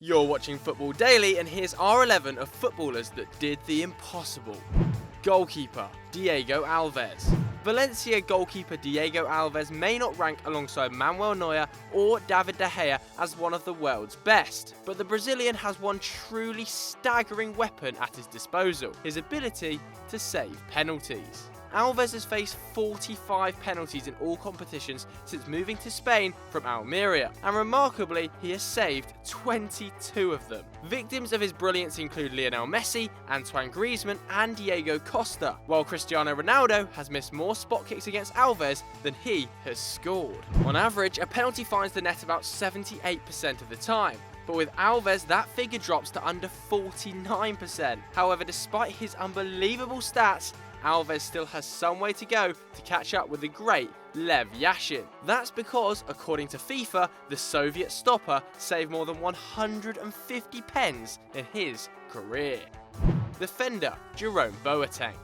You're watching Football Daily, and here's our 11 of footballers that did the impossible. Goalkeeper, Diego Alves. Valencia goalkeeper Diego Alves may not rank alongside Manuel Neuer or David De Gea as one of the world's best, but the Brazilian has one truly staggering weapon at his disposal: his ability to save penalties. Alves has faced 45 penalties in all competitions since moving to Spain from Almeria, and remarkably, he has saved 22 of them. Victims of his brilliance include Lionel Messi, Antoine Griezmann, and Diego Costa, while Cristiano Ronaldo has missed more spot kicks against Alves than he has scored. On average, a penalty finds the net about 78% of the time, but with Alves, that figure drops to under 49%. However, despite his unbelievable stats, Alves still has some way to go to catch up with the great Lev Yashin. That's because, according to FIFA, the Soviet stopper saved more than 150 pens in his career. Defender, Jerome Boateng.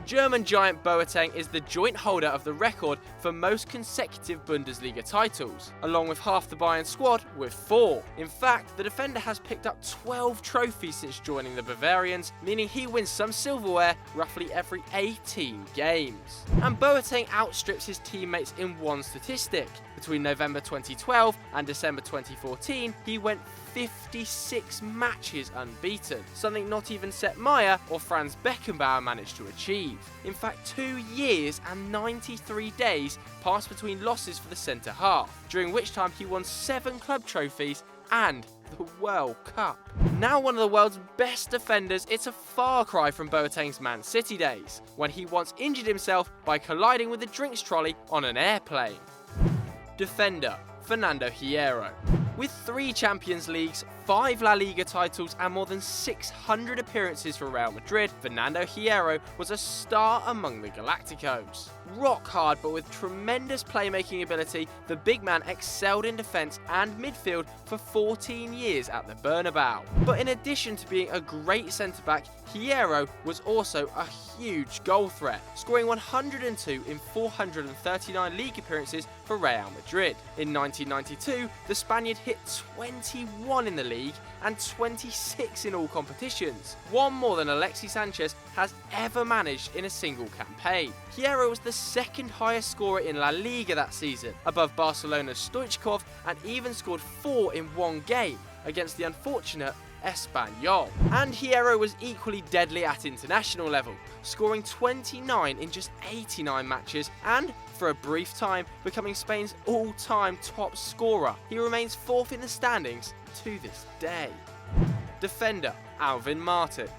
German giant Boateng is the joint holder of the record for most consecutive Bundesliga titles, along with half the Bayern squad with 4. In fact, the defender has picked up 12 trophies since joining the Bavarians, meaning he wins some silverware roughly every 18 games. And Boateng outstrips his teammates in one statistic. Between November 2012 and December 2014, he went 56 matches unbeaten, something not even Sepp Maier or Franz Beckenbauer managed to achieve. In fact, 2 years and 93 days passed between losses for the centre half, during which time he won 7 club trophies and the World Cup. Now one of the world's best defenders, it's a far cry from Boateng's Man City days, when he once injured himself by colliding with a drinks trolley on an airplane. Defender, Fernando Hierro. With 3 Champions Leagues, 5 La Liga titles and more than 600 appearances for Real Madrid, Fernando Hierro was a star among the Galacticos. Rock hard but with tremendous playmaking ability, the big man excelled in defence and midfield for 14 years at the Bernabeu. But in addition to being a great centre-back, Hierro was also a huge goal threat, scoring 102 in 439 league appearances for Real Madrid. In 1992, the Spaniard hit 21 in the league and 26 in all competitions, one more than Alexis Sanchez has ever managed in a single campaign. Hierro was the second highest scorer in La Liga that season, above Barcelona's Stoichkov, and even scored 4 in one game against the unfortunate Espanyol. And Hierro was equally deadly at international level, scoring 29 in just 89 matches and, for a brief time, becoming Spain's all-time top scorer. He remains 4th in the standings to this day. Defender, Alvin Martin.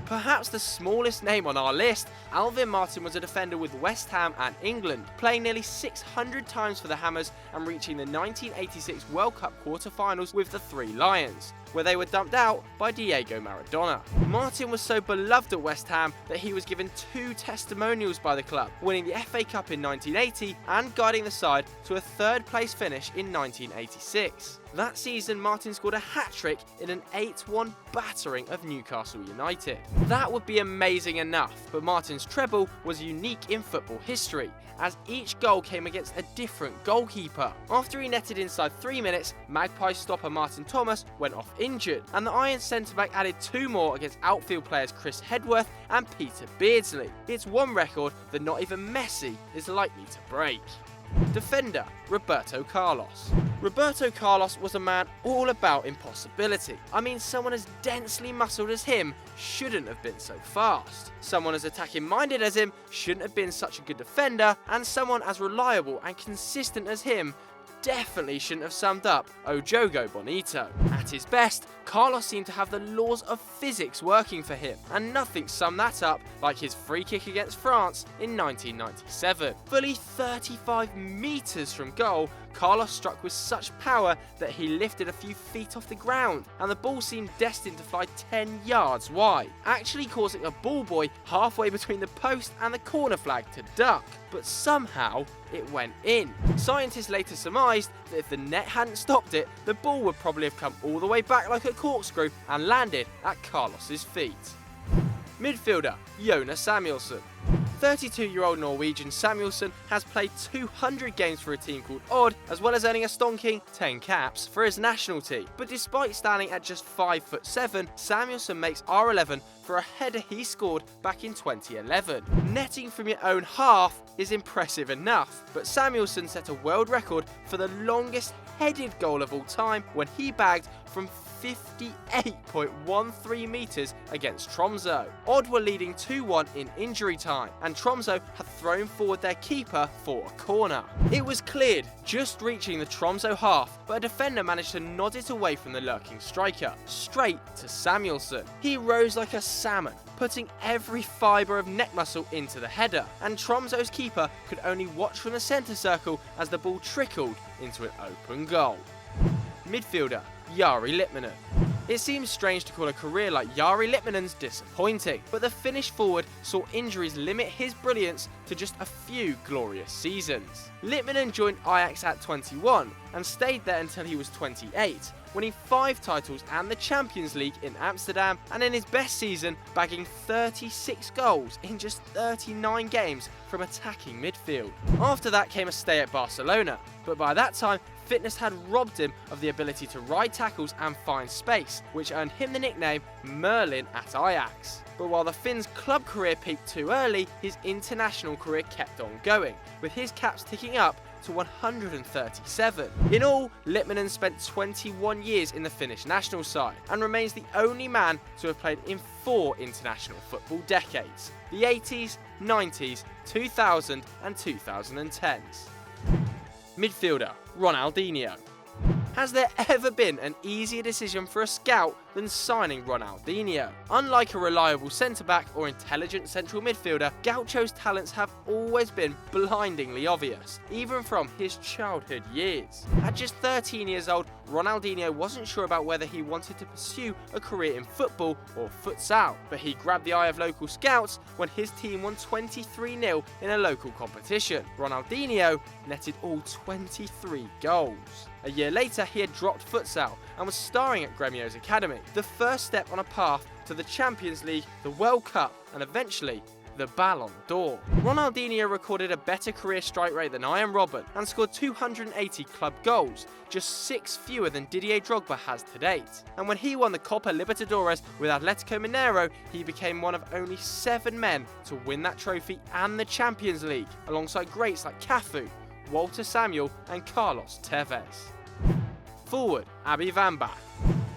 Perhaps the smallest name on our list, Alvin Martin was a defender with West Ham and England, playing nearly 600 times for the Hammers and reaching the 1986 World Cup quarter-finals with the Three Lions, where they were dumped out by Diego Maradona. Martin was so beloved at West Ham that he was given 2 testimonials by the club, winning the FA Cup in 1980 and guiding the side to a 3rd place finish in 1986. That season, Martin scored a hat-trick in an 8-1 battering of Newcastle United. That would be amazing enough, but Martin's treble was unique in football history, as each goal came against a different goalkeeper. After he netted inside 3 minutes, Magpie stopper Martin Thomas went off injured, and the Iron centre-back added 2 more against outfield players Chris Hedworth and Peter Beardsley. It's one record that not even Messi is likely to break. Defender, Roberto Carlos. Roberto Carlos was a man all about impossibility. I mean, someone as densely muscled as him shouldn't have been so fast. Someone as attacking minded as him shouldn't have been such a good defender, and someone as reliable and consistent as him definitely shouldn't have summed up Ojogo Bonito. At his best, Carlos seemed to have the laws of physics working for him, and nothing summed that up like his free kick against France in 1997. Fully 35 metres from goal, Carlos struck with such power that he lifted a few feet off the ground, and the ball seemed destined to fly 10 yards wide, actually causing a ball boy halfway between the post and the corner flag to duck. But somehow, it went in. Scientists later surmised that if the net hadn't stopped it, the ball would probably have come all the way back like a corkscrew and landed at Carlos's feet. Midfielder, Jonas Samuelsson. 32-year-old Norwegian Samuelsson has played 200 games for a team called Odd, as well as earning a stonking 10 caps for his national team. But despite standing at just 5'7", Samuelsson makes R11 for a header he scored back in 2011. Netting from your own half is impressive enough, but Samuelsson set a world record for the longest headed goal of all time when he bagged from 58.13 metres against Tromsø. Odd were leading 2-1 in injury time, and Tromsø had thrown forward their keeper for a corner. It was cleared, just reaching the Tromsø half, but a defender managed to nod it away from the lurking striker, straight to Samuelsson. He rose like a salmon, putting every fibre of neck muscle into the header, and Tromsø's keeper could only watch from the centre circle as the ball trickled into an open goal. Midfielder Jari Litmanen. It seems strange to call a career like Jari Litmanen's disappointing, but the Finnish forward saw injuries limit his brilliance to just a few glorious seasons. Litmanen joined Ajax at 21 and stayed there until he was 28, winning 5 titles and the Champions League in Amsterdam, and in his best season bagging 36 goals in just 39 games from attacking midfield. After that came a stay at Barcelona, but by that time fitness had robbed him of the ability to ride tackles and find space, which earned him the nickname Merlin at Ajax. But while the Finn's club career peaked too early, his international career kept on going, with his caps ticking up to 137. In all, Litmanen spent 21 years in the Finnish national side and remains the only man to have played in 4 international football decades: the 80s, 90s, 2000 and 2010s. Midfielder Ronaldinho. Has there ever been an easier decision for a scout than signing Ronaldinho? Unlike a reliable centre-back or intelligent central midfielder, Gaucho's talents have always been blindingly obvious, even from his childhood years. At just 13 years old, Ronaldinho wasn't sure about whether he wanted to pursue a career in football or futsal, but he grabbed the eye of local scouts when his team won 23-0 in a local competition. Ronaldinho netted all 23 goals. A year later, he had dropped futsal and was starring at Gremio's academy, the first step on a path to the Champions League, the World Cup, and eventually the Ballon d'Or. Ronaldinho recorded a better career strike rate than Ian Robben and scored 280 club goals, just 6 fewer than Didier Drogba has to date. And when he won the Copa Libertadores with Atletico Mineiro, he became one of only 7 men to win that trophy and the Champions League, alongside greats like Cafu, Walter Samuel and Carlos Tevez. Forward, Abby Wambach.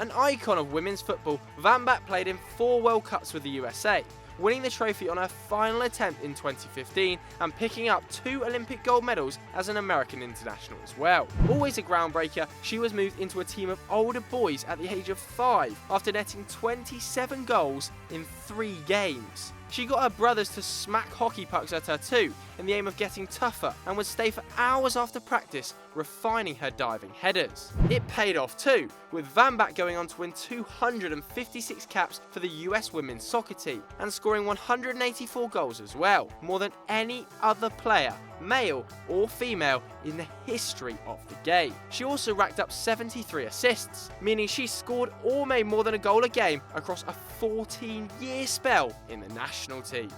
An icon of women's football, Wambach played in 4 World Cups with the USA, winning the trophy on her final attempt in 2015 and picking up 2 Olympic gold medals as an American international as well. Always a groundbreaker, she was moved into a team of older boys at the age of 5 after netting 27 goals in 3 games. She got her brothers to smack hockey pucks at her too, in the aim of getting tougher, and would stay for hours after practice, refining her diving headers. It paid off too, with Wambach going on to win 256 caps for the US women's soccer team, and scoring 184 goals as well, more than any other player, male or female, in the history of the game. She also racked up 73 assists, meaning she scored or made more than a goal a game across a 14-year spell in the national team.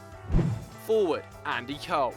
Forward, Andy Cole.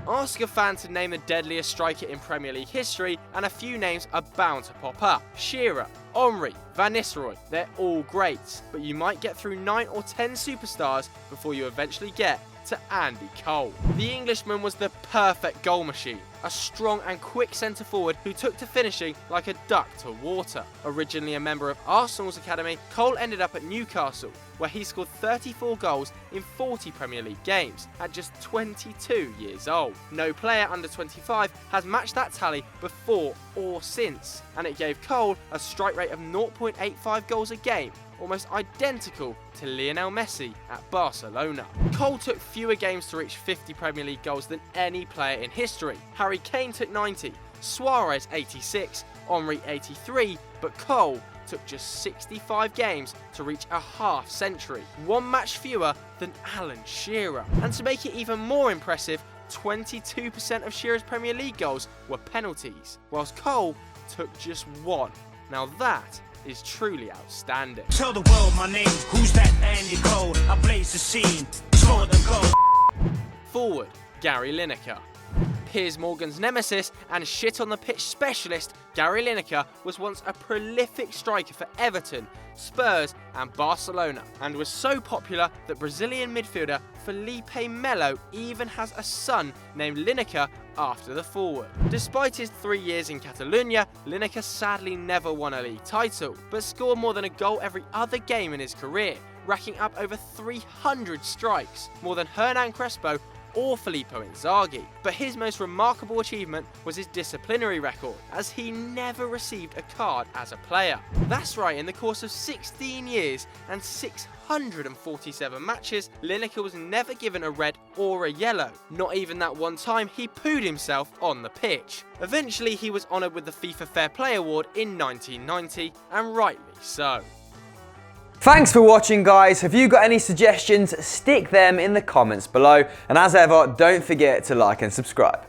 Ask a fan to name the deadliest striker in Premier League history and a few names are bound to pop up. Shearer, Henry, Van Nistelrooy, they're all greats, but you might get through 9 or 10 superstars before you eventually get to Andy Cole. The Englishman was the perfect goal machine, a strong and quick centre forward who took to finishing like a duck to water. Originally a member of Arsenal's academy, Cole ended up at Newcastle, where he scored 34 goals in 40 Premier League games at just 22 years old. No player under 25 has matched that tally before or since, and it gave Cole a strike rate of 0.85 goals a game, almost identical to Lionel Messi at Barcelona. Cole took fewer games to reach 50 Premier League goals than any player in history. Harry Kane took 90, Suarez 86, Henry 83, but Cole took just 65 games to reach a half century, 1 match fewer than Alan Shearer. And to make it even more impressive, 22% of Shearer's Premier League goals were penalties, whilst Cole took just 1. Now that is truly outstanding. Tell the world my name, who's that Andy Cole? I blaze the scene, score the goal. Forward, Gary Lineker. Piers Morgan's nemesis and shit on the pitch specialist, Gary Lineker was once a prolific striker for Everton, Spurs and Barcelona, and was so popular that Brazilian midfielder Felipe Melo even has a son named Lineker after the forward. Despite his 3 years in Catalonia, Lineker sadly never won a league title, but scored more than a goal every other game in his career, racking up over 300 strikes, more than Hernan Crespo or Filippo Inzaghi. But his most remarkable achievement was his disciplinary record, as he never received a card as a player. That's right, in the course of 16 years and 647 matches, Lineker was never given a red or a yellow. Not even that one time he pooed himself on the pitch. Eventually he was honoured with the FIFA Fair Play Award in 1990, and rightly so. Thanks for watching, guys. If you got any suggestions, stick them in the comments below. And as ever, don't forget to like and subscribe.